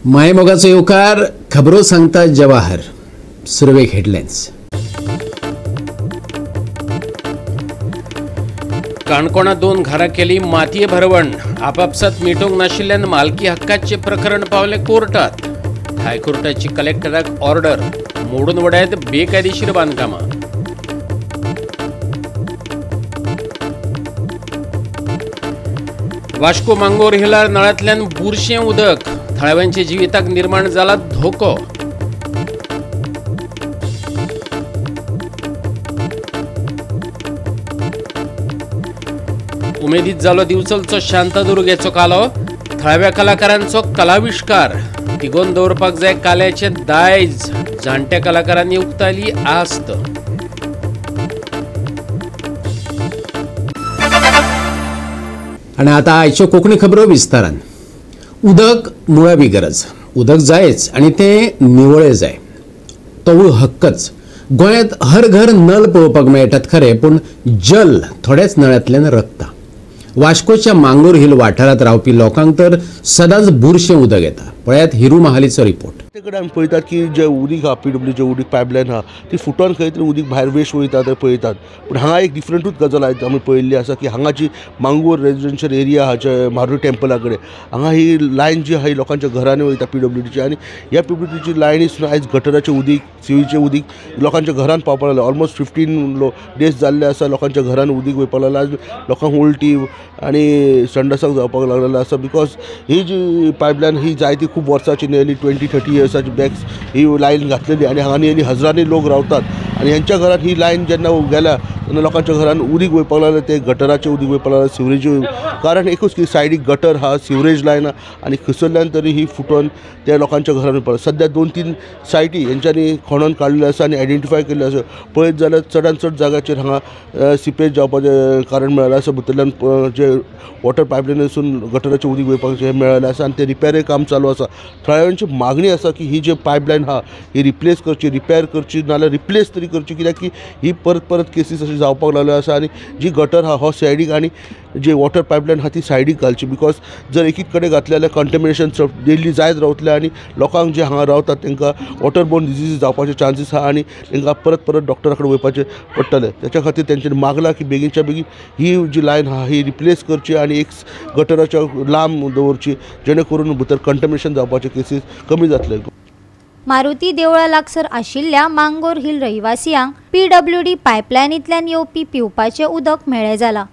मायमोगाचो येवकार खबरो सांगता जवाहर. सुरवेक हेडलायन्स. काणकोणा 2 घरां केली मातये भरवण. आपापसात मिटोवंक नाशिल्ल्यान मालकी हक्काचे प्रकरण पावले कोर्टात. हायकोर्टाची कलेक्टराक ऑर्डर. मोडून वडायत बेकायदेशीर बांदकामां. वास्को मांगोर हिलार नळांतल्यान बुरशें उदक. थळाव्यांच्या जिविताक निर्माण जाला धोको. उमेदीत जालो दिवचलचो शांतादुर्गेचो कालो. थळाव्या कलाकारांचो कलाविष्कार. तिगोवन दवरपाक जाय काल्याचें दायज. जाणट्या कलाकारांनी उक्तायली आस्त. आणि आता आयच्यो कोंकणी खबरो विस्तारान. उदक मुळावी गरज. उदक जायच आणि ते निवळे जाय. तो हक्कच. गोंयांत हर घर नल पळोवपाक मेळटात खरें, पूण जल थोड्याच नळ्यांतल्यान रकता. वास्कोच्या मांगोर हिल वाठारांत रावपी लोकांक तर सदांच बुरशें उदक येता. पळयात हिरू महालीचो रिपोर्ट. ते कडेन आमी पळयतात की जे उदीक आहा PWC उदीक पायपलायन आहा ती फुटोन खंय तरी उदीक भायर वेस्ट वयता ते पळयतात. पूण हांगा एक डिफरंटूच गजाल आमी पळयल्ली आसा की हांगाची मांगोर रेजिडेन्शियल एरिया आहा जे मारुती टेम्पला कडेन. हांगा ही लायन जी आहा ही लोकांच्या घरांनी वयता PWCची. आनी ह्या PWCची लायनीसून आयज गटराचें उदीक सिवीचें उदीक लोकांच्या घरांत पावपाक लागलें. ऑलमोस्ट 15 डेज जाल्ले आसा लोकांच्या घरांत उदीक वयपाक लागलां. आज लोकांक उलटी आनी संडासाक जावपाक लागलेलो आसा. बिकॉज ही जी पायपलायन ही जायती खूब वर्सांची नियरली 20-30 इयर्साची बॅक्स ही लायन घातलेली आनी हांगा नियरली हजारांनी लोक रावतात. आनी हेंच्या घरांत ही लायन जेन्ना गेल्या तेन्ना लोकांच्या घरांत उदीक वयपाक लागलें. ते गटराचें उदीक वयपाक लागलें, सिवरेज. कारण एकूच की सायडीक गटर हा, सिवरेज लायन आहा आनी खंयसरल्यान तरी ही फुटोन त्या लोकांच्या घरांत वयपाक. सद्या 2-3 सायटी हेंच्यांनी खणून काडलेल्यो आसा आनी आयडेंटिफाय केल्ले आसा. पळयत जाल्यार चडांत चड जाग्याचेर हांगा सिपेज जावपाचें कारण मेळ्ळां आसा. भितरल्यान जे वॉटर पायपलायनीसून गटराचें उदीक वयपाक मेळ्ळें आसा आनी ते रिपेरीय काम चालू आसा. थळाव्यांची मागणी आसा की ही जी पायपलायन आहा ही रिप्लेस करची, रिपेर करची, नाल्यार रिप्लेस तरी करची. कित्याक की ही परत केसीस अशी जावपाक लागल्यो आसा. आनी जी गटर आहा हो सायडीक आनी जी वॉटर पायपलायन आहा ती सायडीक घालची. बिकॉज जर एकीच कडेन घातले जाल्यार कंटेमिनेशन डेली जायत रावतलें आनी लोकांक जे हांगा रावतात तांकां वॉटर बोर्न डिजीजीस जावपाचे चान्सीस आहा आनी तांकां परत डॉक्टरा कडेन वयपाचें पडटलें. त्याच्या खातीर तेंच्यांनी मागलां की बेगीनच्या बेगीन ही जी लायन आहा ही रिप्लेस करची आनी एक गटराच्या लांब दवरची जेणे करून भितर कंटेमिनेशन जावपाचे केसीस कमी जातले. मारुती देवळा लागसर आशिल्ल्या मांगोर हिल रहिवासियांक PWD पायपलायनींतल्यान येवपी पिवपाचें उदक मेळ्ळें जालां.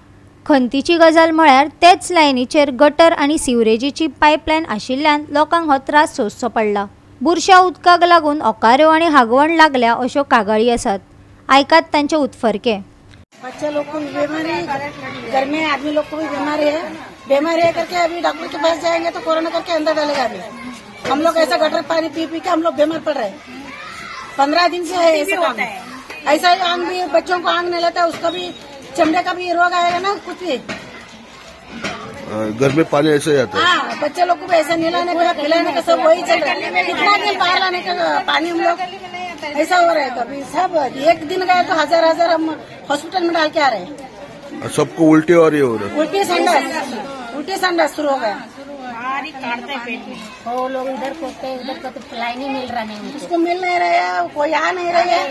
खंतीची गजाल म्हळ्यार तेच लायनीचेर गटर आनी सिवरेजीची पायपलायन आशिल्ल्यान लोकांक हो त्रास सोंसचो पडला. बुरश्या उदकाक लागून ओकाऱ्यो आनी हागवण लागल्या अश्यो कागाळी आसात. आयकात तांचे उतफर्के. बच्चे लोग को बीमारी, घर में आदमी लोग को भी बीमारी है करके अभी डॉक्टर के पास जाएंगे तो कोरोना करके अंदर डालेगा. अभी हम लोग ऐसा गटर पानी पी के हम लोग बीमार पड़ रहे हैं. 15 दिन से है ऐसा काम. ऐसा ही आंग भी बच्चों को आंग नहीं लेता, उसका भी चमड़े का भी रोग आएगा ना कुछ भी. घर में पानी ऐसे ही आता है. हाँ, बच्चे लोग को भी ऐसा नहलाने का पिलाने का सब वही चल रहा है. कितना दिन बाहर लाने का पानी हम लोग ऐसा हो रहा है. कभी सब एक दिन गए तो हजार हम हॉस्पिटल में डाल के आ रहे हैं. सबको उल्टी और ये हो रहा है. उल्टी संडास शुरू हो गया. काटते पेट में. वो लोग इधर खोते उधर को तो लाइन ही मिल रहा नहीं. उसको मिल नहीं रहा है, कोई आ नहीं रही है.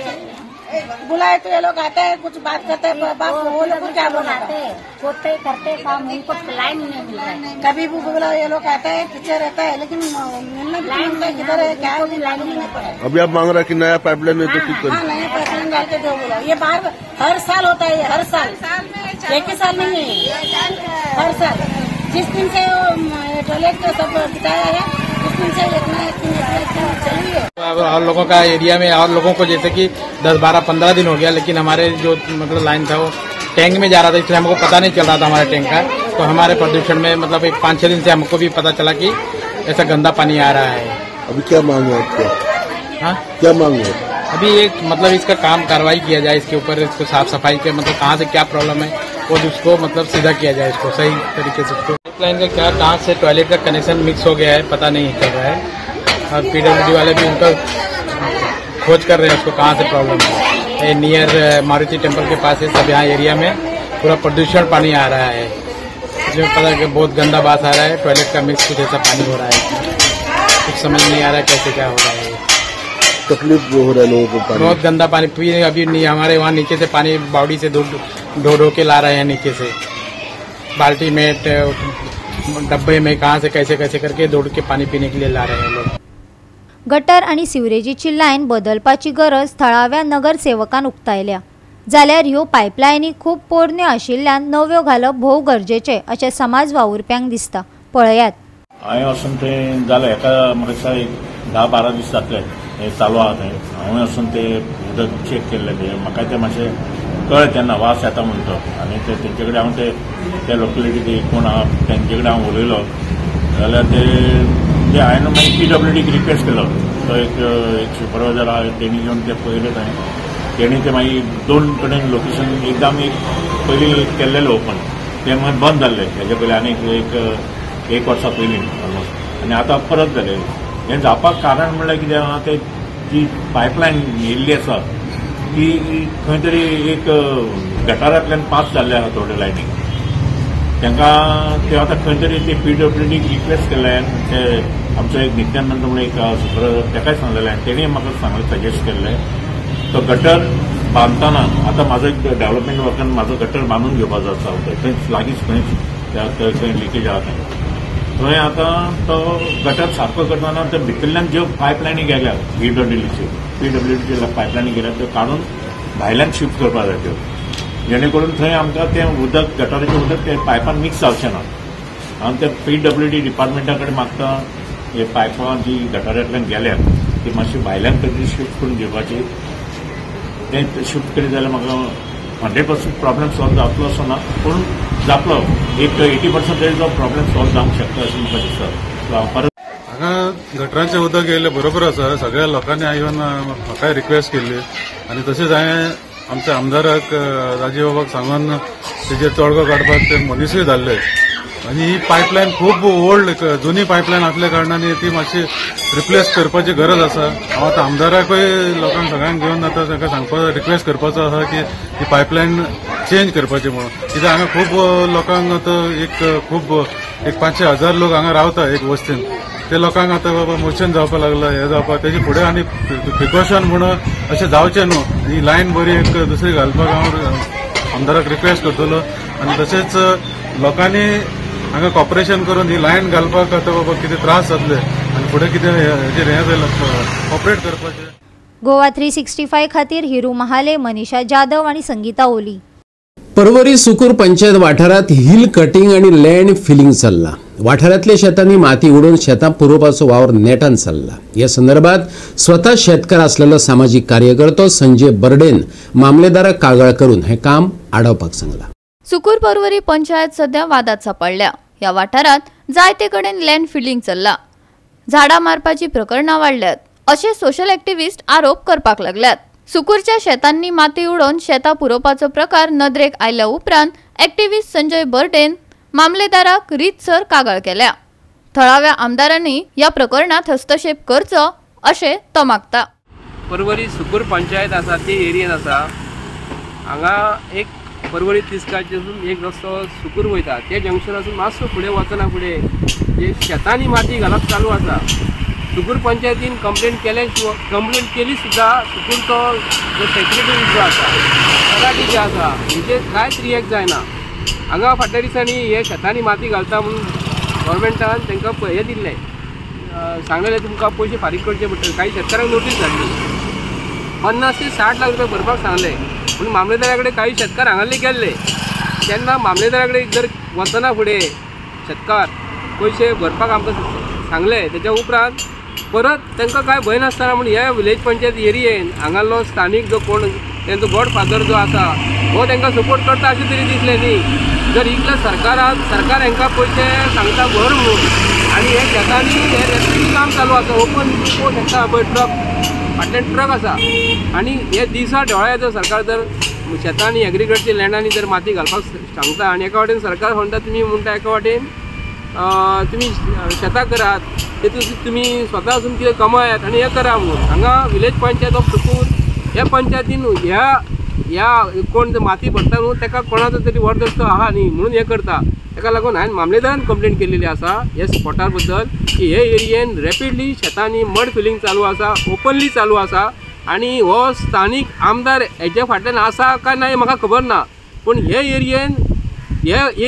बुलाए तो ये लोग आते हैं, कुछ बात करते हैं. बाप वो लोग क्या बोलाते हैं, खोते करते काम उनको लाइन नहीं मिल रहा है. कभी भी बुला ये लोग आते हैं, पीछे रहता है, लेकिन मिलना भी किधर है क्या लाइन नहीं पड़ा. अभी आप मांग रहा कि नया पाइपलाइन है तो ठीक करो. हाँ, नया पाइपलाइन डाल के दो बोला. ये बार हर साल होता है. हर साल एक ही साल नहीं है, हर साल. जिस दिन से टॉयलेट का सब बिताया है उस दिन से एक चली है. और लोगों का एरिया में और लोगों को जैसे कि 10-12-15 दिन हो गया, लेकिन हमारे जो मतलब लाइन था वो टैंक में जा रहा था, इसलिए हमको पता नहीं चल रहा था हमारे टैंक का. तो हमारे प्रदूषण में मतलब एक 5-6 दिन से हमको भी पता चला कि ऐसा गंदा पानी आ रहा है. अभी क्या मांग है आपका? हाँ, क्या मांग है? अभी एक मतलब इसका काम कार्रवाई किया जाए इसके ऊपर. इसको साफ सफाई के मतलब कहाँ से क्या प्रॉब्लम है वो उसको मतलब सीधा किया जाए, इसको सही तरीके से. पाइपलाइन का क्या कहाँ से टॉयलेट का कनेक्शन मिक्स हो गया है पता नहीं चल रहा है. और PWD वाले भी उनका खोज कर रहे हैं उसको कहाँ से प्रॉब्लम है. नियर मारुति टेम्पल के पास है सब. यहाँ एरिया में पूरा प्रदूषण पानी आ रहा है. इसमें पता है कि बहुत गंदा बात आ रहा है. टॉयलेट का मिक्स कुछ ऐसा पानी हो रहा है. कुछ समझ नहीं आ रहा है कैसे क्या हो रहा है। तकलीफ हो रहा है लोगों को पानी। बहुत गंदा पानी पीने अभी नहीं, हमारे वहाँ नीचे से पानी बावड़ी से ढो के ला रहे हैं नीचे से, बाल्टी में डब्बे में कहाँ से कैसे कैसे करके दौड़ के पाणी पीने के लिए ला रहे हैं लोग। गटर आणि सिवरेजीची लायन बदलपाची गरज थळाव्या नगरसेवकान उक्तायल्या, जाल्यार ह्यो पायपलायनी खूप पोरण्यो आशिल्ल्यान नव्यो घालप भोव गरजेचे अशें समाज वावुरप्यांक दिसता। पळयात। हांवें वचून तें जालें एका म्हाका दिसता एक 10-12 दीस जातले हें चालू आहा तें। हांवें वचून तें उदक चॅक केल्लें तें म्हाका तें मातशें कळ्ळें तेन्ना वास येता म्हणून तो, आनी तेंचे कडेन हांव ते लोकेलिटी कोण आहा तेंचे कडेन हांव उलयलो जाल्यार ते हांवें मागीर PWDक रिक्वेस्ट केलो। तो एक सुपरवायझर आहा तेणी येवन ते पयलें थंय, तेणी ते मागीर 2 कडेन लोकेशन एकदां आमी पयलीं केल्लेलें ओपन, तें मागीर बंद जाल्लें हेजे पयलीं आनीक एक वर्सा पयलीं ऑलमोस्ट, आनी आतां परत जालें। हें जावपाक कारण म्हणल्यार कितें आहा ते जी पायपलायन येयल्ली आसा ती खंय तरी एक गटारांतल्यान पास जाल्ले आहा थोड्यो लायनी, तांकां ते आतां खंय तरी ते PWDक रिक्वेस्ट केल्लें। ते आमचो एक नित्यानंद म्हणून एक सुपरवायझर ताकाय सांगलेलें आनी तेणी म्हाका सांगलें सजेस्ट केल्लें तो गटर बांदतना आतां म्हाजो एक डेव्हलपमेंट वर्कान म्हाजो गटर बांदून घेवपाचो आसा थंय लागींच खंय लिकेज आहा थंय आतां तो गटर सारको करतना ते भितरल्यान ज्यो पायपलायनी गेल्या PWDच्यो पायपलायनी गेल्या त्यो काडून भायल्यान शिफ्ट करपाक जाय त्यो, जेणे करून थंय आमकां तें उदक गटाराचें उदक ते पायपान मिक्स जावचें ना। हांव ते PWD डिपार्टमेंटा कडेन मागता हे पायपां जी गटारांतल्यान गेल्या ती मातशी भायल्यान खंय शिफ्ट करून दिवपाची। तें शिफ्ट केली जाल्यार म्हाका 100% प्रॉब्लेम सॉल्व जातलो असो ना, पूण जातलो एक 80% तरी जो प्रॉब्लेम सॉल्व जावंक शकता अशें म्हाका दिसता। हांव परत हांगा गटराचें उदक येयलें बरोबर आसा, सगळ्या लोकांनी येवन म्हाकाय रिक्वेस्ट केल्ली आनी तशेंच हांवें आमच्या आमदाराक राजीव बाबाक सांगून तेजेर तोडगो काडपाक ते मनीसूय धाडले। आनी ही पायपलायन खूब ओल्ड जुनी पायपलायन आसल्या कारणान ती मातशी रिप्लेस करपाची गरज आसा। हांव आतां आमदाराकूय लोकांक सगळ्यांक घेवन आतां ताका सांगपाचो रिक्वेस्ट करपाचो आसा की ही पायपलायन चेंज करपाची म्हणून, कित्याक हांगा खूब लोकांक आतां एक 500,000 लोक हांगा रावता एक वस्तीन, ते लोकांक आतां बाबा मोशन जावपाक लागला हे जावपाक, तेजे फुडें आनी प्रिकॉशन म्हणून अशें जावचें न्हू। ही लायन बरी एक दुसरी घालपाक हांव आमदाराक रिक्वेस्ट करतलो आनी तशेंच लोकांनी हांगा कॉपरेशन करून ही लायन घालपाक आतां बाबा कितें त्रास जातले आनी फुडें कितें हेजेर हें जालें कॉपरेट करपाचें। गोवा 365 खातीर हिरू महाले, मनीषा जाधव आणि संगीता ओली। परवरी सुकूर पंचायत वाठारात हिल कटिंग आणि लँड फिलिंग चल्ला। वाठारातल्या शेतांनी माती उडोवन शेतां पुरोवपाचो वावर नेटान चल्ला। या संदर्भात स्वतः शेतकार असलेलो सामाजिक कार्यकर्तो संजय बर्डेन मामलेदाराक कागाळ करून हे काम आडवपाक सांगला। सुकूर परवरी पंचायत सध्या वादात सापडल्या। या वाठारात जायते कडेन लँड फिलिंग चल्ला, झाडां मारपाची प्रकरणां वाडल्यात अशे सोशल एक्टिविस्ट आरोप करपाक लागल्यात। सुकूरच्या शेतांनी माती उडोवन शेतां पुरोवपाचो प्रकार नदरेक आयल्या उपरांत एक्टिविस्ट संजय बर्डेन मामलेदाराक रीतसर कागाळ केल्या। थळाव्या आमदारांनी या प्रकरणात हस्तक्षेप करचो अशें तो मागता। परवरी सुकूर पंचायत आसा ती एरियेन आसा, हांगा एक परवरी तिस्काचेसून एक रस्तो सुकूर वयता, ते जंक्शनासून मातसो फुडें वचना फुडें जे शेतांनी माती घालप चालू आसा। सुकूर पंचायतीन कंप्लेंट केली सुद्धा सुकूरचो जो सेक्रेटरी जो आसा तलाठी जे आसा हेजे कांयच रिएक्ट जायना। हांगा फाटल्या दिसांनी हे शेतांनी माती घालता म्हणून गव्हर्मेंटान तांकां हे दिल्लें, सांगलेलें तुमकां पयशे फारीक करचे पडटले। काही शेतकारांक नोटीस धाडली, 50 ते 60 लाख रुपया भरपाक सांगलें, पूण मामलेदारा कडेन काही शेतकार हांगाले गेल्ले तेन्ना मामलेदारा कडेन जर वचना फुडें शेतकार पयशे भरपाक आमकां सांगले, तेच्या उपरांत परत तांकां काय भंय नासतना म्हण ह्या विलेज पंचायत एरियेन हांगालो स्थानीक जो कोण तेंचो गॉडफादर जो आसा हो तांकां सपोर्ट करता अशें तरी दिसलें न्ही। जर इतलें सरकार हांकां पयशे सांगता भर म्हणून आनी हे शेतांनी हे रेस्क्यू काम चालू आसा, ओपन पोस्ट येता पळय ट्रक फाटल्यान ट्रक आसा आनी हे दिसा ढोळ्या जर सरकार जर शेतांनी एग्रीकल्चर लँडांनी जर माती घालपाक सांगता आनी एका वाटेन सरकार म्हणटा तुमी म्हणटा एका वाटेन तुमी शेतां करात, तेतूंत तुमी स्वता वचून कितें कमयात आनी हें करा म्हणून। हांगा विलेज पंचायत ऑफ सुकूर ह्या पंचायतीन ह्या कोण माती भरता न्हू ताका कोणाचो तरी वरदस्तो आहा न्ही म्हणून हें करता। ताका लागून हांवें मामलेदारान कंप्लेंट केलेली आसा ह्या स्पॉटार बद्दल की हे एरियेन रॅपिडली शेतांनी मड फिलिंग चालू आसा, ओपनली चालू आसा आणि हो स्थानीक आमदार हेच्या फाटल्यान आसा काय नाही म्हाका खबर ना, पण हे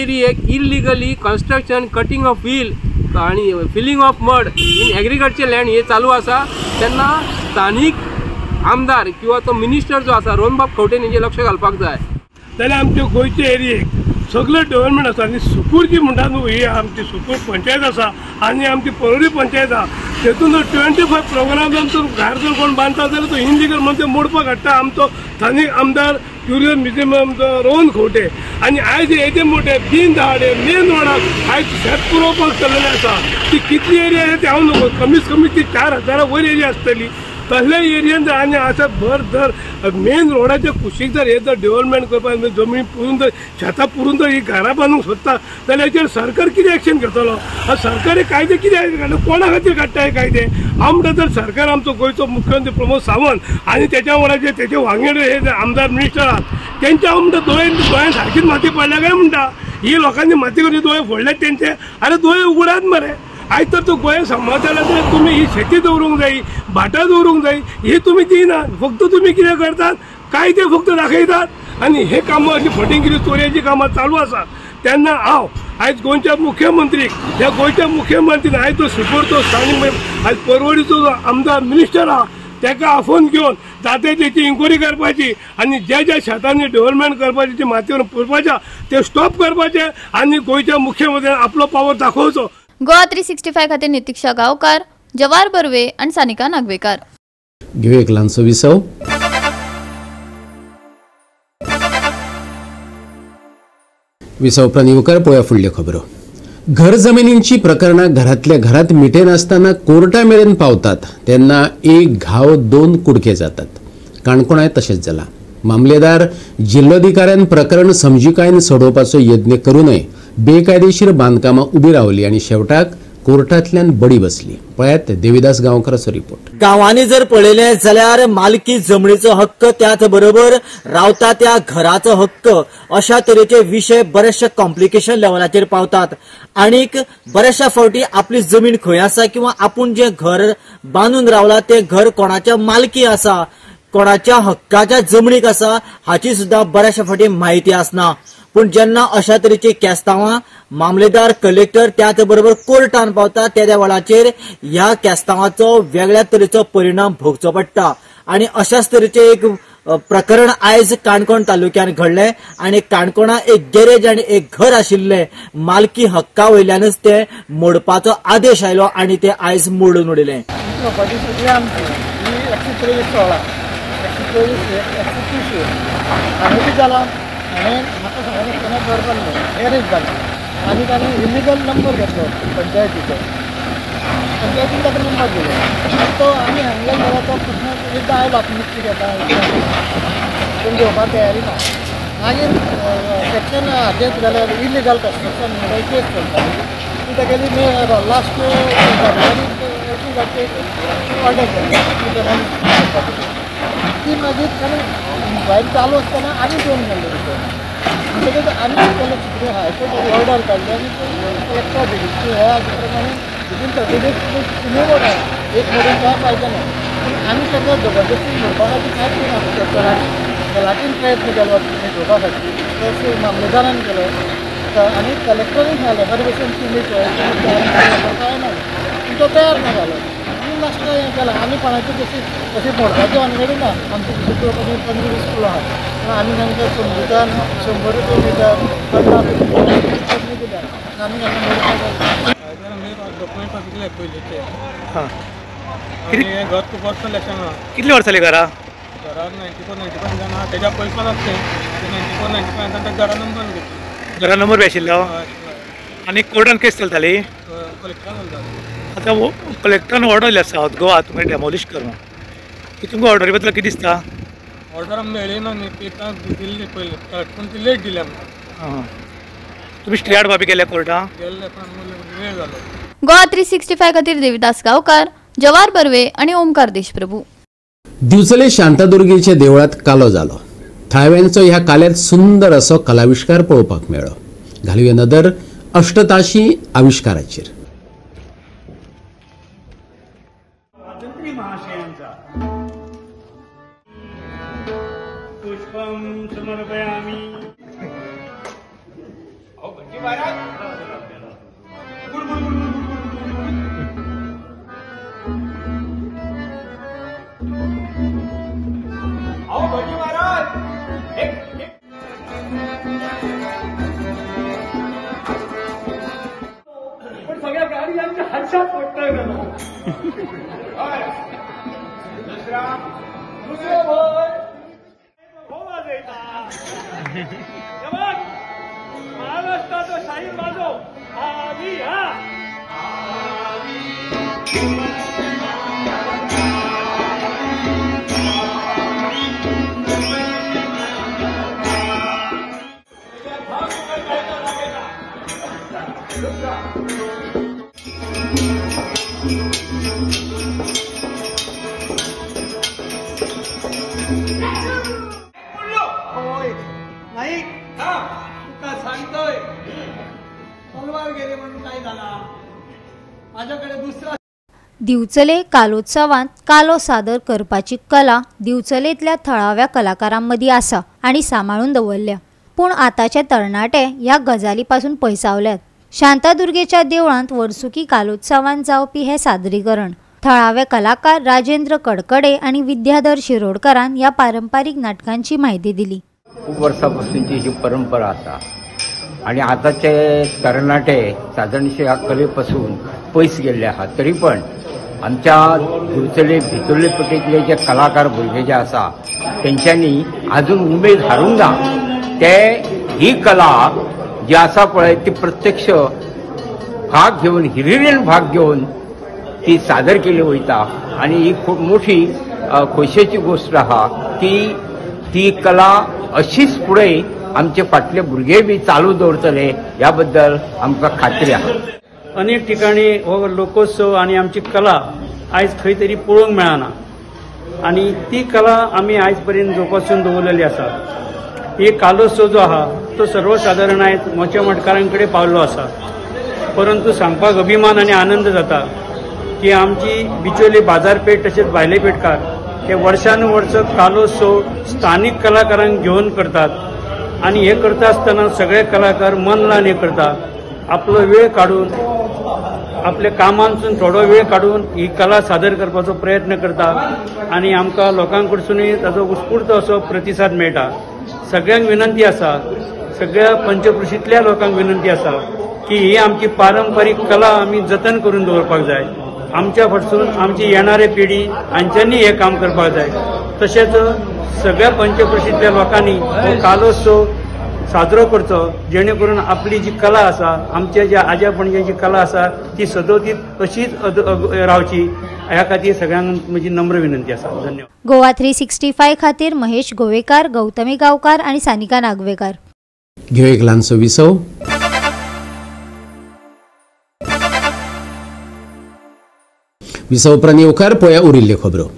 एरियेक illegally construction, cutting of hill आणि filling of mud in agriculture land हे चालू आसा तेन्ना स्थानीक आमदार किंवा तो मिनिस्टर जो आसा रोहनबाब खंवटेन हेजेर लक्ष घालपाक जाय. जाल्यार आमच्या गोंयचे एरियेक सगळे डेव्हलपमेंट आसा आनी सुकूर जी म्हणटा न्हू ही आमची सुकूर पंचायत आसा आनी आमची परवरी पंचायत आसा तेतून 25 प्रोग्राम जर भायर जर कोण बांदता जाल्यार तो इनलिगल म्हणून ते मोडपाक हाडटा आमचो स्थानीक आमदार टुरिझम म्युझियम रोहन खंवटे. आनी आयज हेजे मोठे दीन दहाडे मेन रोडाक आयज शेत पुरवपाक चल्लेले आसा. ती कितली एरिया आहे ते हांव नको, कमीत कमी ती 4000 वयर एरिया आसतली. तसल्या एरियेन जर आनी आसा भर जर मेन रोडाच्या कुशीक जर हे जर डेव्हलपमेंट करपाक जमीन पुरून जर शेतां पुरून जर ही घरां बांदूंक सोदता जाल्यार हेचेर सरकार कितें एक्शन घेतलो? सरकारी कायदे कितें काडले? कोणा खातीर काडटा हे कायदे? हांव म्हणटा जर सरकार आमचो गोंयचो मुख्यमंत्री प्रमोद सावंत आनी तेच्या वांगडा जे तेचे वांगडी हे आमदार मिनिस्टर आहात तेंच्या हांव म्हणटा दोळे सारकीच माती पडल्या काय म्हणटा. ही लोकांनी माती करून दोळे फोडल्यात तेंचे. अरे दोळे उगडात मरे. आयज तर तो गोंय सांबाळटले जाल्यार तुमी ही शेती दवरूंक जाय, भाटां दवरूंक जाय, हे तुमी दिनात. फक्त तुमी कितें करतात? कायदे फक्त दाखयतात आनी हे कामां अशी फटिंगगिरी चोरयाची कामां चालू आसा. तेन्ना हांव आयज गोंयच्या मुख्यमंत्रीक ह्या गोंयच्या मुख्यमंत्रीन आयज तो सुपोर स्थानीक आयज परवडीचो जो आमदार मिनिस्टर आहा ताका आफोवन घेवन जाते तेची इन्क्वायरी करपाची आनी ज्या ज्या शेतांनी डेव्हलपमेंट करपाची मातयेवर पुरपाच्या ते स्टॉप करपाचे आनी गोंयच्या मुख्यमंत्र्यान आपलो पावर दाखोवचो. गोवा 365 खातीर नितीक्षा गांवकार, जवार बर्वे आणि सानिका नागवेकर. घेऊ एक ल्हानसो विसव. विसव उपरांत पळोवया फुडल्यो खबरो. घर जमिनींची प्रकरणां घरातल्या घरात मिटे नासतना कोर्टा मेरेन पावतात तेन्ना एक घाव 2 कुडके जातात. काणकोणांत तशेंच जाला. मामलेदार जिल्लोधिकाऱ्यान प्रकरण समजिकायेन सोडोवपाचो यत्न करूनय बेकायदेशीर बांदकामां उबी रावली आनी शेवटाक कोर्टांतल्यान बडी बसली. पळयात देविदास गांवकाराचो रिपोर्ट. गांवांनी जर पळयलें जाल्यार मालकी जमनीचो हक्क त्याच बरोबर रावता त्या घराचो हक्क अशा तरेचे विशय बरेचशे कॉम्प्लिकेशन लेवलाचेर पावतात. आनीक बऱ्याचशा फावटी आपली जमीन खंय आसा किंवा आपूण जे घर बांदून रावला ते घर कोणाच्या मालकी आसा, कोणाच्या हक्काच्या जमनीक आसा हाची सुद्धा बऱ्याचशा फावटी म्हायती आसना. पूण जेन्ना अशा तरेची केस्तांवां मामलेदार, कलेक्टर त्याच बरोबर कोर्टान पावता त्या वेळाचेर ह्या केस्तांवाचो वेगळ्या तरेचो परिणाम भोगचो पडटा. आनी अशाच तरेचे एक प्रकरण आयज काणकोण तालुक्यात घडले आनी काणकोणा एक गॅरेज आनी एक घर आशिल्ले मालकी हक्का वयल्यानच ते मोडपाचो आदेश आयलो आनी ते आयज मोडून उडयले. हांवें म्हाका सांगलें कोणा करपाक एरेंज जालें आनी ताणें इलिगल नंबर घेतलो पंचायतीचो. पंचायतीन ताका नंबर दिलो. तो आमी हांगल्यान गेलो तो प्रश्न एकदां आयलो आपूण कितें घेता पूण घेवपाक तयारी ना. मागीर सेक्शन हाजेर जाल्यार इलिगल कन्स्ट्रक्शन म्हणून केस चलताली. ती तागेली लास्ट फेब्रुवारी ऑर्डर केली. ती मागीर भायर चालू आसतना आनी 2 गेले म्हणटकीच आनी केले हायकोर्ट ऑर्डर काडली आनी कलेक्टर दिली की ह्या हाजे प्रमाणे विदीन 30 days तुमी मोडा, एक मोडून काय पाहिजे ना. आमी सगळं जबरदस्ती मोडपा खातीर कांयच केना. कलाटीन प्रयत्न केलो घेवपा खातीर तसो मामलेदारान केलो आनी कलेक्टरान सांगलें परमिशन तुमी काय ना तो तयार ना जालो. लास्ट हें केलां आमी कोणाची तशी मोडपाची वानगडी ना. आमची 15-20 किलो आहा आमी तांकां समजुतान 100 रुपया दितात 50 दितात आमी डॉक्युमेंट दिले पयलींचे. घर खूब वर्सां इलेक्शन आहा. कितले वर्स जाले घरा? घराक 94-95 जाणां तेच्या पयलीं आसले 94-95 घरा नंबर घेतलो. घरा नंबर बी आशिल्लो आनी कोर्टान केस चलताली. कलेक्टरान जाता. आतां कलेक्टरान ऑर्डर दिली आसा गोवा तुमी डेमोलिश करूं. तुमकां ऑर्डरी बद्दल कितें दिसता? ऑर्डर आमी मेळ्ळी ना न्ही पेटां दिल्ली पयलीं पूण ती लेट दिली आमकां. तुमी स्टे हाडपा बी गेले कोर्टान? गेल्ले पण वेळ जालो. गोवा 365 खातीर देविदास गांवकार, जवार बर्वे आणि ओमकार देशप्रभू. दिवचले शांतादुर्गेच्या देवळात कालो जालो. थाळव्यांचो ह्या काल्यात सुंदर असो कलाविष्कार पळोवपाक मेळ्ळो. घालुया नदर अष्टताशी आविष्काराचेर. पुष्पम समर्पयामि. पण सगळ्या गाडी आमच्या हातात पडतोय महाराष्ट्राचा शाही बाजो आधी हा. नाही तुका सांगतोय तलवार गेले म्हणून काय झाला. माझ्याकडे दुसरा. दिवचले कालोत्सवांत कालो सादर करपाची कला दिवचलेंतल्या थळाव्या कलाकारांमदीं आसा आनी सांबाळून दवरल्या. पूण आतांचे तरणाटे ह्या गजाली पासून पयसावल्यात. शांतादुर्गेच्या देवळांत वर्सुकी कालोत्सवांत जावपी हे सादरीकरण थळावे कलाकार राजेंद्र कडकडे आणि विद्याधर शिरोडकरान ह्या पारंपारीक नाटकांची माहिती दिली. खूप वर्षापासूनची ही परंपरा आसा आणि आताचे तरणाटे साधारणशे ह्या कलेपासून पयस गेल्ले आहात. तरी पण आमच्या दिवचले भितरले पटीतले जे कलाकार भुरगे जे आसा तेंच्यांनी अजून उमेद हारूंक ना. ते ही कला जी आसा पळय ती प्रत्यक्ष भाग घेवन हिरिरीन भाग घेवन ती सादर केली वयता आणि ही खूप मोठी खोशेची गोष्ट आहा की ती कला अशीच फुडें आमचे फाटले भुरगे बी चालू दवरतले ह्या बद्दल आमकां खात्री आहा. अनेक ठिकाणी हो लोकोत्सव आणि आमची कला आयज खंय तरी पळोवंक मेळना आणि ती कला आमी आयज पर्यंत जोपासून दवरलेली आसा. ही कालोत्सव जो आहा तो सर्वसाधारण आयज मोच्या मटकारां कडेन पावल्लो आसा. परंतु सांगपाक अभिमान आनी आनंद जाता की आमची बिचोली बाजारपेठ तशेंच भायले पेठकार हे वर्षानुवर्ष कालोत्सव स्थानिक कलाकारांक घेवन करतात आणि हे करता आसतना सगळे कलाकार मन लावन हे करतात. आपलो वेळ काढून आपल्या कामांसून थोडो वेळ काढून ही कला सादर करपाचो प्रयत्न करता आणि आमकां लोकां कडसूनय ताचो उत्स्फूर्त असो प्रतिसाद मेळटा. सगळ्यांक विनंती आसा, सगळ्या पंचकृशींतल्या लोकांक विनंती आसा की ही आमची पारंपारीक कला आमी जतन करून दवरपाक जाय. आमच्या फाटसून आमची येणारी पिढी हांच्यांनी हे काम करपाक जाय. तशेंच सगळ्या पंचकृशींतल्या लोकांनी हो कालोत्सव साजरो करचो जेणे करून आपली जी कला आसा आमच्या ज्या आज्या पणज्याची कला आसा ती सदोतीत अशीच रावची ह्या खातीर सगळ्यांक म्हजी नम्र विनंती आसा. धन्यवाद. गोवा 365 खातीर महेश गोवेकार, गौतमी गांवकार आणि सानिका नागवेकर. घेऊ एक ल्हानसो विसव. विसव उपरांत येवकार पळया उरिल्ल्यो खबरो.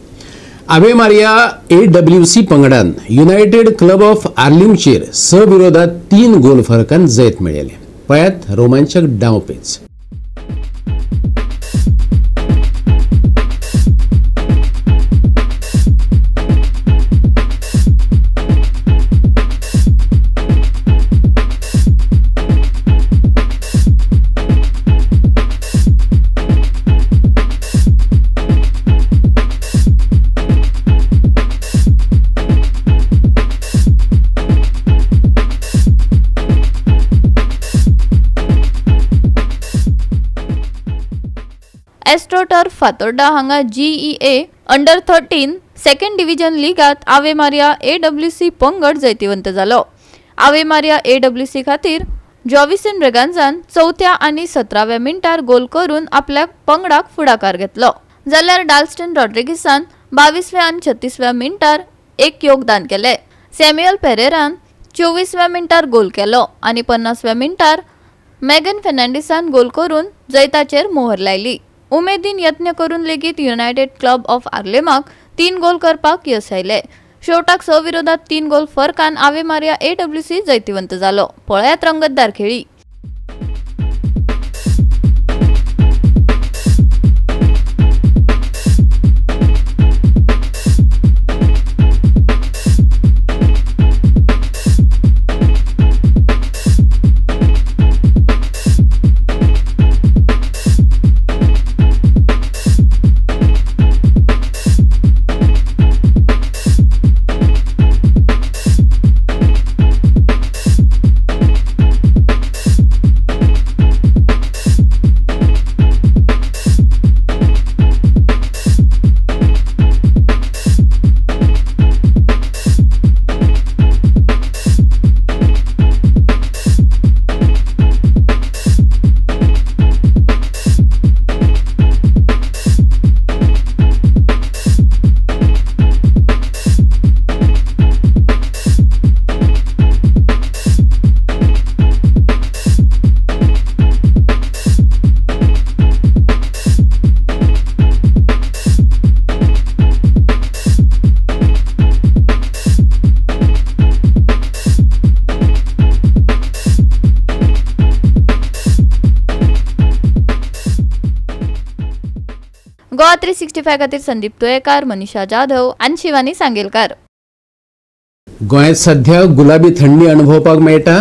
आवे मारिया AWC पंगडान युनायटेड क्लब ऑफ आर्लिमचेर सविरोधात 3 गोल फरकान जैत मेळयले. पळयात रोमांचक डावपेच. एस्ट्रोटर्फ फातोर्डा हांगा GEA अंडर 13 सेकंड डिव्हिजन लीगात आवे मारिया AWC पंगड जैतिवंत जालो. आवे मारिया AWC खातीर जॉविसन ब्रेगांजान 4थ्या आनी 17व्या मिनटार गोल करून आपल्या पंगडाक फुडाकार घेतलो. जाल्यार डाल्स्टन रॉड्रिगीसान 22व्या आनी 36व्या मिनटार एक योगदान केले. सॅम्युएल पेरेरान 24व्या मिनटार गोल केलो आनी 50व्या मिनटार मेगन फेर्नांडीसान गोल करून जैताचेर मोहर लायली. उमेदीन यत्न करून लेगीत युनायटेड क्लब ऑफ आर्लेमाक 3 गोल करपाक यश आयले. शेवटाक सविरोधात 3 गोल फरकान आवे मारिया AWC जैतिवंत जालो. पळयात रंगतदार खेळी. 365 खातीर संदीप तुयेकार, मनीषा जाधव आनी शिवानी सांगेलकार. गोंयांत सध्या गुलाबी थंडी अनुभवपाक मेळटा.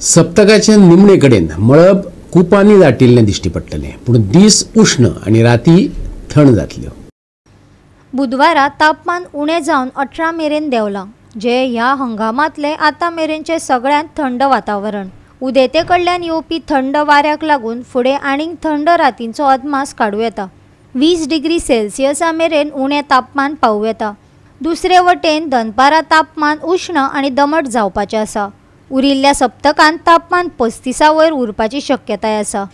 सप्तकाचे निमणे कडेन मळब कुपांनी दाटिल्लें दिश्टी पडटलें, पूण दीस उष्ण आनी राती थंड जातल्यो. बुधवारा तापमान उणें जावन 18 मेरेन देंवलां, जे ह्या हंगामांतले आतां मेरेनचे सगळ्यांत थंड वातावरण. उदेते कडल्यान येवपी थंड वाऱ्याक लागून फुडें आनीक थंड रातींचो अदमास काडूं येता. 20 डिग्री सेल्सियसा मेरेन उणें तापमान पावूं येता. दुसरे वटेन दनपारां तापमान उष्ण आनी दमट जावपाचें आसा. उरिल्ल्या सप्तकांत तापमान 35 वयर उरपाची शक्यताय आसा.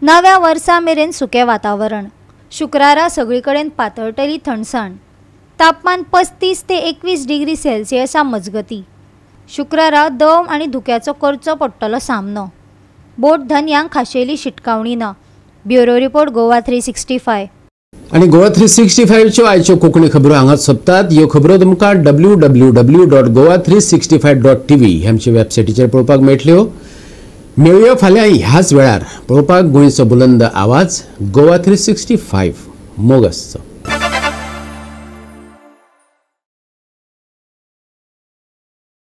नव्या वर्सा मेरेन सुकें वातावरण. शुक्रारा सगळी कडेन पातळटली थंडसाण. तापमान 35 ते 21 डिग्री सेल्सियसा मजगती. शुक्रारा दम आनी धुक्याचो करचो पडटलो सामनो. बोट धन्यांक खाशेली शिटकावणी ना. Bureau report Goa 365. आणि गोवा 365 च्यो आयच्यो कोंकणी खबरो हांगाच सोंपतात. ह्यो खबरो तुमकां www.goa365.tv हे आमचे वेबसायटीचेर पळोवपाक मेळटल्यो. मेळुया फाल्यां ह्याच वेळार पळोवपाक गोंयचो बुलंद आवाज गोवा 365 मोगसचो.